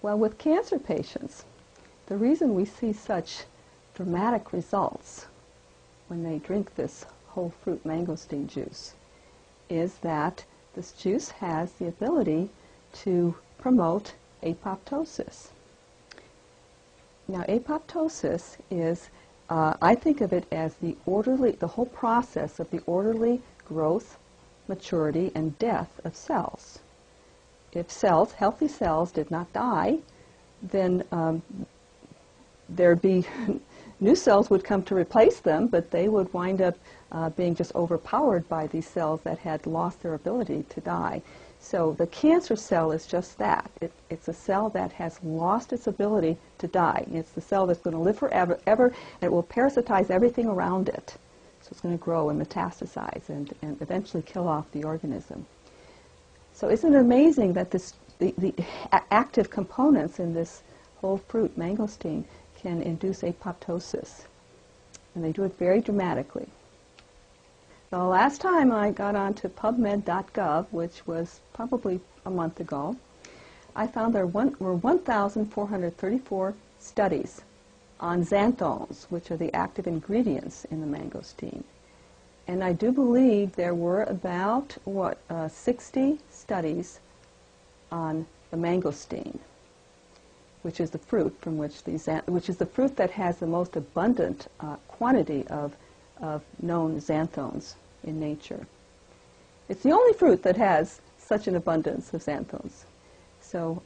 Well, with cancer patients, the reason we see such dramatic results when they drink this whole fruit mangosteen juice is that this juice has the ability to promote apoptosis. Now, apoptosis is, I think of it as the whole process of the orderly growth, maturity, and death of cells. If cells, healthy cells, did not die, then there'd be new cells would come to replace them, but they would wind up being just overpowered by these cells that had lost their ability to die. So the cancer cell is just that. It's a cell that has lost its ability to die. It's the cell that's going to live forever, and it will parasitize everything around it. So it's going to grow and metastasize and eventually kill off the organism. So isn't it amazing that the active components in this whole fruit mangosteen can induce apoptosis? And they do it very dramatically. The last time I got onto PubMed.gov, which was probably a month ago, I found there were 1,434 studies on xanthones, which are the active ingredients in the mangosteen. And I do believe there were about, 60 studies on the mangosteen, which is the fruit from which which is the fruit that has the most abundant quantity of known xanthones in nature. It's the only fruit that has such an abundance of xanthones. So,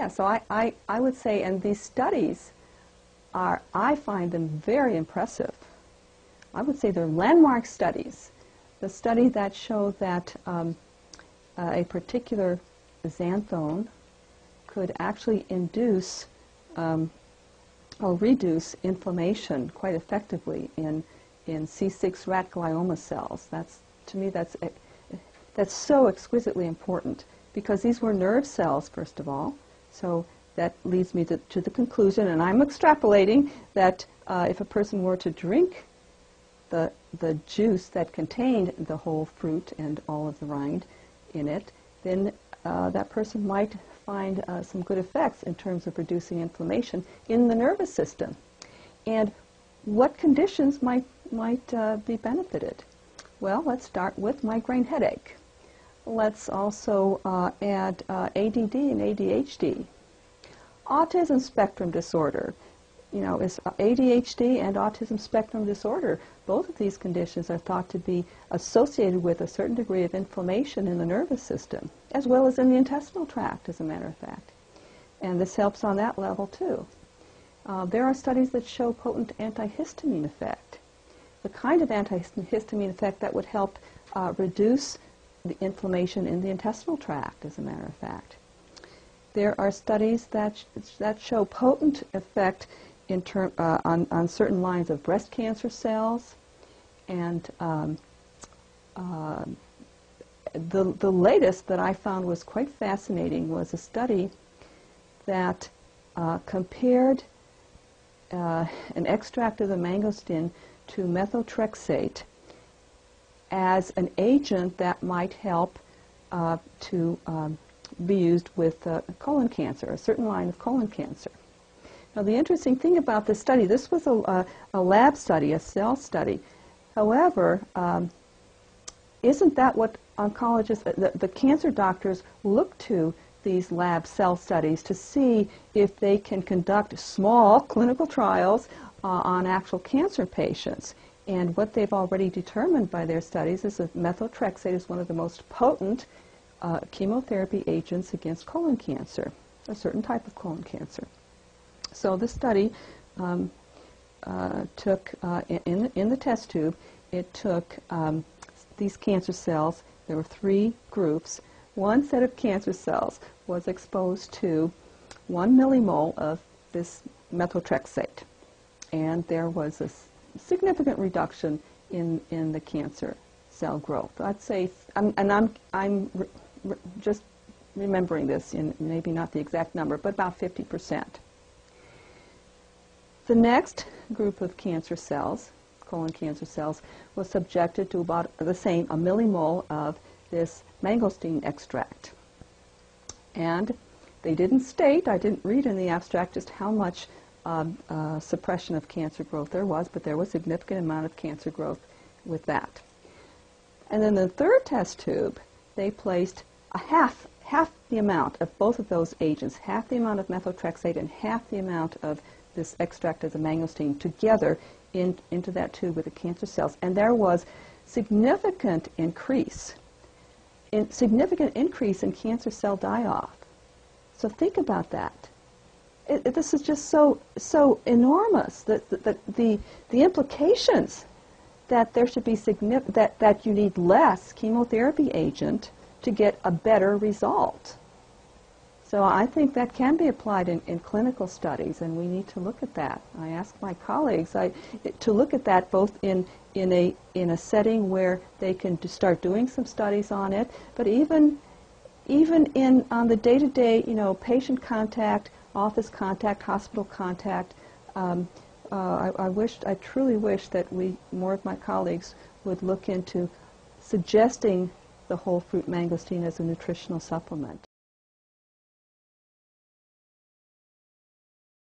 so I would say, and these studies I find them very impressive. I would say they're landmark studies. The study that showed that a particular xanthone could actually induce or reduce inflammation quite effectively in C6 rat glioma cells. To me, that's so exquisitely important, because these were nerve cells, first of all. So that leads me to the conclusion, and I'm extrapolating, that if a person were to drink the juice that contained the whole fruit and all of the rind in it, then that person might find some good effects in terms of reducing inflammation in the nervous system. And what conditions might be benefited? Well, let's start with migraine headache. Let's also add ADD and ADHD. Autism spectrum disorder. Is ADHD and autism spectrum disorder, both of these conditions are thought to be associated with a certain degree of inflammation in the nervous system, as well as in the intestinal tract, as a matter of fact. And this helps on that level, too. There are studies that show potent antihistamine effect, the kind of antihistamine effect that would help reduce the inflammation in the intestinal tract, as a matter of fact. There are studies that show potent effect on certain lines of breast cancer cells, and the latest that I found was quite fascinating was a study that compared an extract of the mangosteen to methotrexate as an agent that might help to be used with colon cancer, a certain line of colon cancer. Now, the interesting thing about this study, this was a lab study, a cell study. However, isn't that what oncologists, the cancer doctors, look to these lab cell studies to see if they can conduct small clinical trials on actual cancer patients? And what they've already determined by their studies is that methotrexate is one of the most potent chemotherapy agents against colon cancer, a certain type of colon cancer. So this study took, in the test tube, it took these cancer cells. There were 3 groups. One set of cancer cells was exposed to 1 millimole of this methotrexate, and there was a significant reduction in the cancer cell growth. I'd say, I'm just remembering this, in maybe not the exact number, but about 50%. The next group of cancer cells, colon cancer cells, was subjected to about the same, a millimole of this mangosteen extract. And They didn't state, I didn't read in the abstract just how much suppression of cancer growth there was, but there was a significant amount of cancer growth with that. And then the third test tube, they placed a half the amount of both of those agents, half the amount of methotrexate and half the amount of this extract of the mangosteen together into that tube with the cancer cells. And there was significant increase in cancer cell die-off. So think about that. This is just so enormous. The implications that there should be that you need less chemotherapy agent to get a better result. So I think that can be applied in clinical studies, and we need to look at that. I ask my colleagues to look at that both in a setting where they can start doing some studies on it, but even on the day-to-day, patient contact, office contact, hospital contact. I truly wish that more of my colleagues would look into suggesting the whole fruit mangosteen as a nutritional supplement.